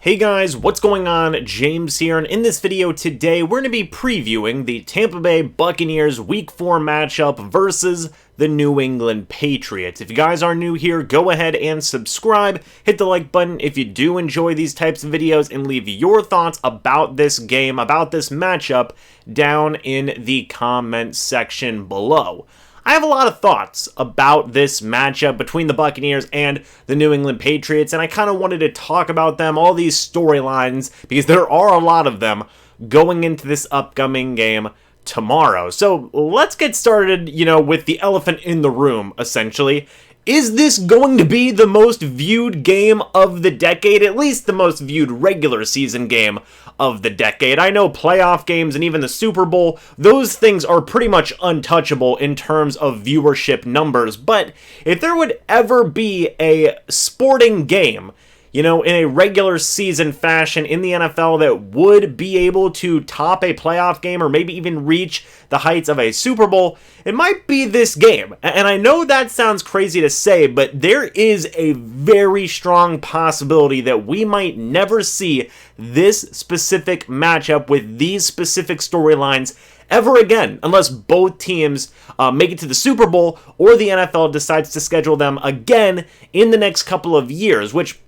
Hey guys, what's going on? James here, and in this video today, we're going to be previewing the Tampa Bay Buccaneers Week 4 matchup versus the New England Patriots. If you guys are new here, go ahead and subscribe, hit the like button if you do enjoy these types of videos, and leave your thoughts about this game, about this matchup, down in the comment section below. I have a lot of thoughts about this matchup between the Buccaneers and the New England Patriots, and I kind of wanted to talk about them, all these storylines, because there are a lot of them going into this upcoming game tomorrow. So let's get started, with the elephant in the room, essentially. Is this going to be the most viewed game of the decade? At least the most viewed regular season game of the decade. I know playoff games and even the Super Bowl, those things are pretty much untouchable in terms of viewership numbers. But if there would ever be a sporting game, in a regular season fashion in the NFL that would be able to top a playoff game or maybe even reach the heights of a Super Bowl, it might be this game. And I know that sounds crazy to say, but there is a very strong possibility that we might never see this specific matchup with these specific storylines ever again, unless both teams make it to the Super Bowl or the NFL decides to schedule them again in the next couple of years, which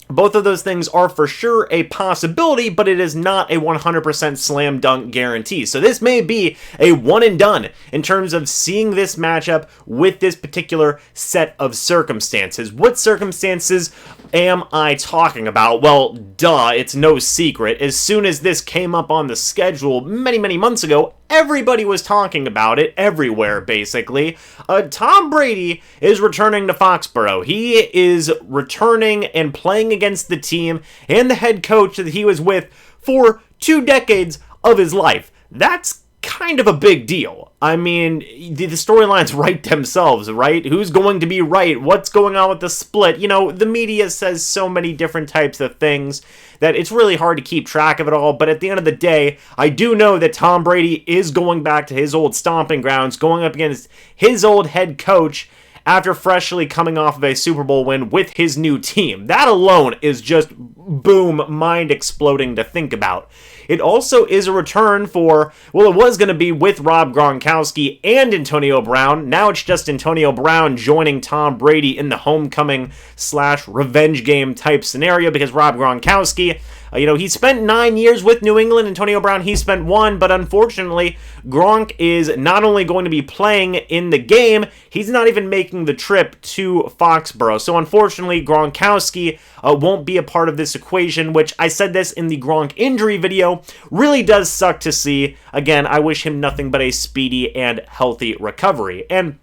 both of those things are for sure a possibility, but it is not a 100% slam dunk guarantee. So this may be a one and done in terms of seeing this matchup with this particular set of circumstances. What circumstances am I talking about? Well, duh, it's no secret. As soon as this came up on the schedule many months ago, everybody was talking about it everywhere, basically. Tom Brady is returning to Foxborough. He is returning and playing against the team and the head coach that he was with for 2 decades of his life. That's kind of a big deal. I mean, the storylines write themselves, right? Who's going to be right? What's going on with the split? The media says so many different types of things that it's really hard to keep track of it all, but at the end of the day, I do know that Tom Brady is going back to his old stomping grounds, going up against his old head coach after freshly coming off of a Super Bowl win with his new team. That alone is just, boom, mind-exploding to think about. It also is a return for, it was going to be with Rob Gronkowski and Antonio Brown. Now it's just Antonio Brown joining Tom Brady in the homecoming/revenge game type scenario, because Rob Gronkowski, he spent 9 years with New England. Antonio Brown, he spent 1, but unfortunately, Gronk is not only going to be playing in the game, he's not even making the trip to Foxborough. So unfortunately, Gronkowski won't be a part of this equation, which I said this in the Gronk injury video, really does suck to see. Again, I wish him nothing but a speedy and healthy recovery. And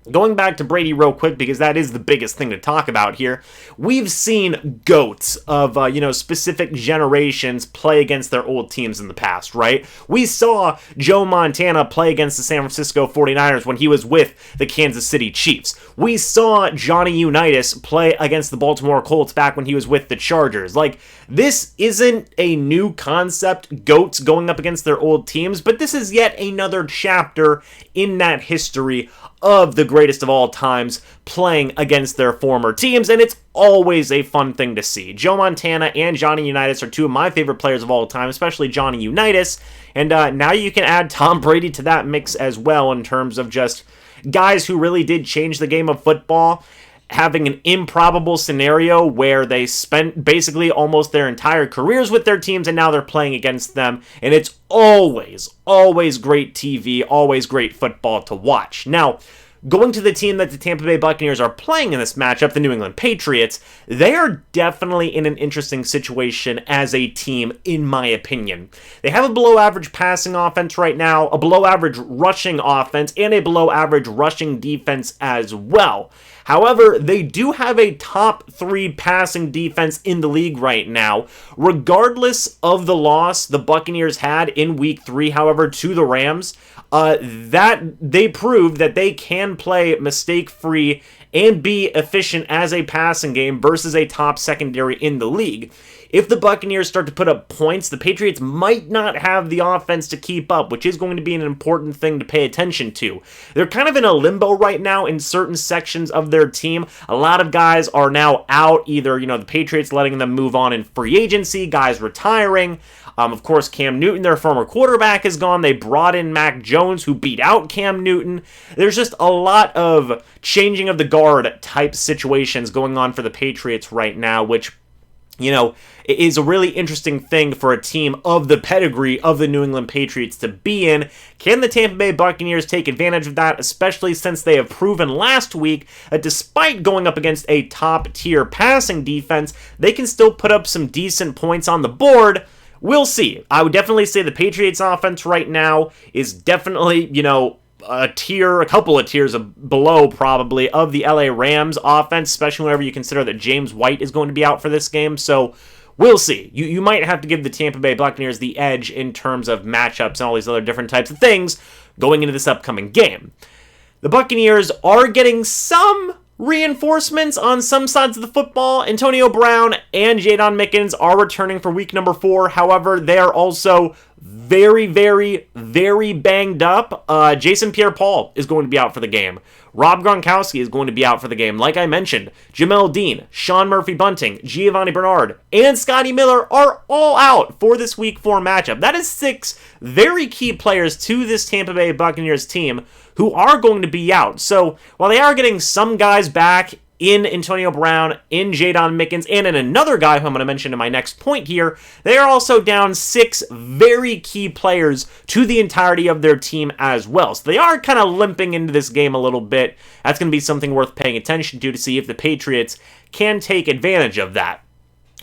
going back to Brady real quick, because that is the biggest thing to talk about here, we've seen GOATs of, specific generations play against their old teams in the past, right? We saw Joe Montana play against the San Francisco 49ers when he was with the Kansas City Chiefs. We saw Johnny Unitas play against the Baltimore Colts back when he was with the Chargers. This isn't a new concept, GOATs going up against their old teams, but this is yet another chapter in that history of the greatest of all times playing against their former teams, and it's always a fun thing to see. Joe Montana and Johnny Unitas are 2 of my favorite players of all time, especially Johnny Unitas, and now you can add Tom Brady to that mix as well in terms of just guys who really did change the game of football, having an improbable scenario where they spent basically almost their entire careers with their teams and now they're playing against them, and it's always great TV, always great football to watch. Now, going to the team that the Tampa Bay Buccaneers are playing in this matchup, the New England Patriots, they are definitely in an interesting situation as a team, in my opinion. They have a below-average passing offense right now, a below-average rushing offense, and a below-average rushing defense as well. However, they do have a top 3 passing defense in the league right now. Regardless of the loss the Buccaneers had in Week 3, however, to the Rams, that they proved that they can play mistake-free and be efficient as a passing game versus a top secondary in the league. If the Buccaneers start to put up points, the Patriots might not have the offense to keep up, which is going to be an important thing to pay attention to. They're kind of in a limbo right now in certain sections of of their team. A lot of guys are now out, either, the Patriots letting them move on in free agency, guys retiring. Of course, Cam Newton, their former quarterback, is gone. They brought in Mac Jones, who beat out Cam Newton. There's just a lot of changing of the guard type situations going on for the Patriots right now, which, it is a really interesting thing for a team of the pedigree of the New England Patriots to be in. Can the Tampa Bay Buccaneers take advantage of that, especially since they have proven last week that despite going up against a top-tier passing defense, they can still put up some decent points on the board? We'll see. I would definitely say the Patriots offense right now is definitely, a couple of tiers below probably of the LA Rams offense, especially whenever you consider that James White is going to be out for this game. So we'll see. You might have to give the Tampa Bay Buccaneers the edge in terms of matchups and all these other different types of things going into this upcoming game. The Buccaneers are getting some reinforcements on some sides of the football. Antonio Brown and Jaydon Mickens are returning for week number 4. However, they are also very, very, very banged up. Jason Pierre-Paul is going to be out for the game. Rob Gronkowski is going to be out for the game. Like I mentioned, Jamel Dean, Sean Murphy-Bunting, Giovani Bernard, and Scotty Miller are all out for this Week 4 matchup. That is 6 very key players to this Tampa Bay Buccaneers team who are going to be out. So while they are getting some guys back in Antonio Brown, in Jaydon Mickens, and in another guy who I'm going to mention in my next point here, they are also down 6 very key players to the entirety of their team as well. So they are kind of limping into this game a little bit. That's going to be something worth paying attention to see if the Patriots can take advantage of that.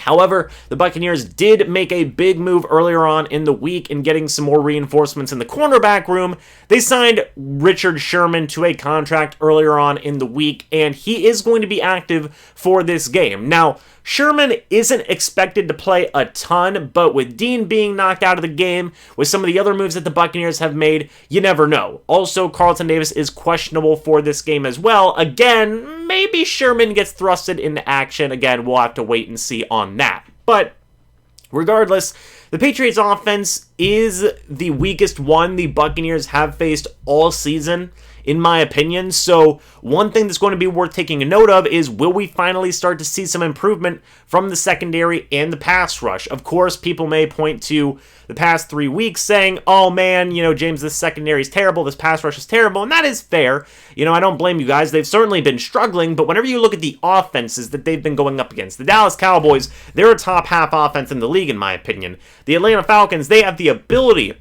However, the Buccaneers did make a big move earlier on in the week in getting some more reinforcements in the cornerback room. They signed Richard Sherman to a contract earlier on in the week, and he is going to be active for this game. Now, Sherman isn't expected to play a ton, but with Dean being knocked out of the game, with some of the other moves that the Buccaneers have made, you never know. Also, Carlton Davis is questionable for this game as well. Again, maybe Sherman gets thrusted into action. Again, we'll have to wait and see on that. But regardless, the Patriots offense is the weakest one the Buccaneers have faced all season, in my opinion. So one thing that's going to be worth taking a note of is, will we finally start to see some improvement from the secondary and the pass rush? Of course, people may point to the past 3 weeks saying, oh man, James, this secondary is terrible, this pass rush is terrible, and that is fair. I don't blame you guys. They've certainly been struggling, but whenever you look at the offenses that they've been going up against, the Dallas Cowboys, they're a top half offense in the league, in my opinion. The Atlanta Falcons, they have the ability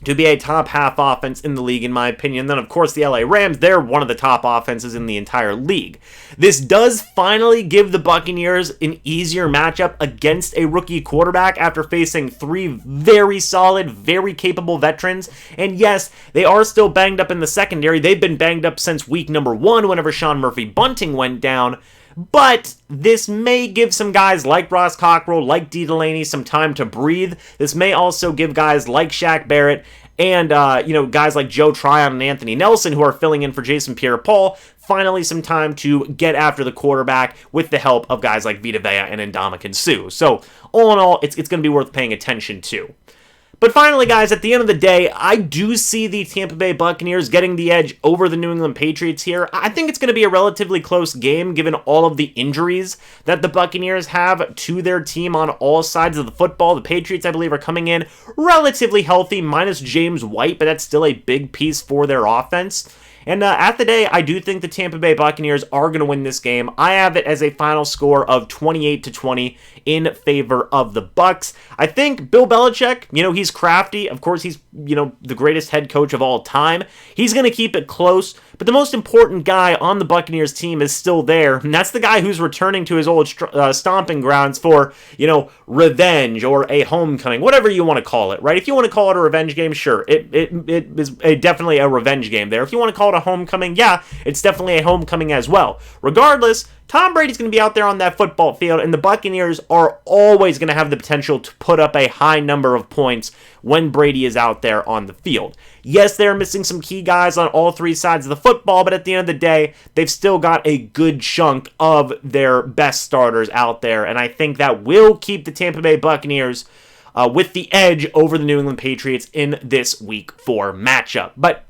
to be a top half offense in the league, in my opinion. Then, of course, the LA Rams, they're one of the top offenses in the entire league. This does finally give the Buccaneers an easier matchup against a rookie quarterback after facing 3 very solid, very capable veterans. And yes, they are still banged up in the secondary. They've been banged up since week number 1 whenever Sean Murphy-Bunting went down. But this may give some guys like Ross Cockrell, like D. Delaney, some time to breathe. This may also give guys like Shaq Barrett and, guys like Joe Tryon and Anthony Nelson, who are filling in for Jason Pierre-Paul, finally some time to get after the quarterback with the help of guys like Vita Vea and Ndamukong Suh. So, all in all, it's going to be worth paying attention to. But finally, guys, at the end of the day, I do see the Tampa Bay Buccaneers getting the edge over the New England Patriots here. I think it's going to be a relatively close game given all of the injuries that the Buccaneers have to their team on all sides of the football. The Patriots, I believe, are coming in relatively healthy, minus James White, but that's still a big piece for their offense. And at the day, I do think the Tampa Bay Buccaneers are going to win this game. I have it as a final score of 28-20 in favor of the Bucs. I think Bill Belichick, he's crafty. Of course, he's, the greatest head coach of all time. He's going to keep it close. But the most important guy on the Buccaneers team is still there, and that's the guy who's returning to his old stomping grounds for, revenge or a homecoming, whatever you want to call it, right? If you want to call it a revenge game, sure. It is definitely a revenge game there. If you want to call it a homecoming, yeah, it's definitely a homecoming as well. Regardless, Tom Brady's going to be out there on that football field, and the Buccaneers are always going to have the potential to put up a high number of points when Brady is out there on the field. Yes, they're missing some key guys on all 3 sides of the football, but at the end of the day, they've still got a good chunk of their best starters out there, and I think that will keep the Tampa Bay Buccaneers with the edge over the New England Patriots in this Week 4 matchup. But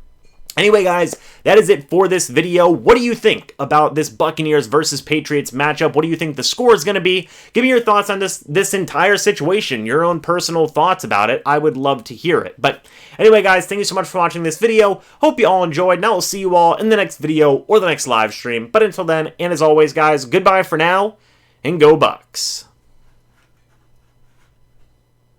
Anyway, guys, that is it for this video. What do you think about this Buccaneers versus Patriots matchup? What do you think the score is going to be? Give me your thoughts on this entire situation, your own personal thoughts about it. I would love to hear it. But anyway, guys, thank you so much for watching this video. Hope you all enjoyed, and I will see you all in the next video or the next live stream. But until then, and as always, guys, goodbye for now, and go Bucs.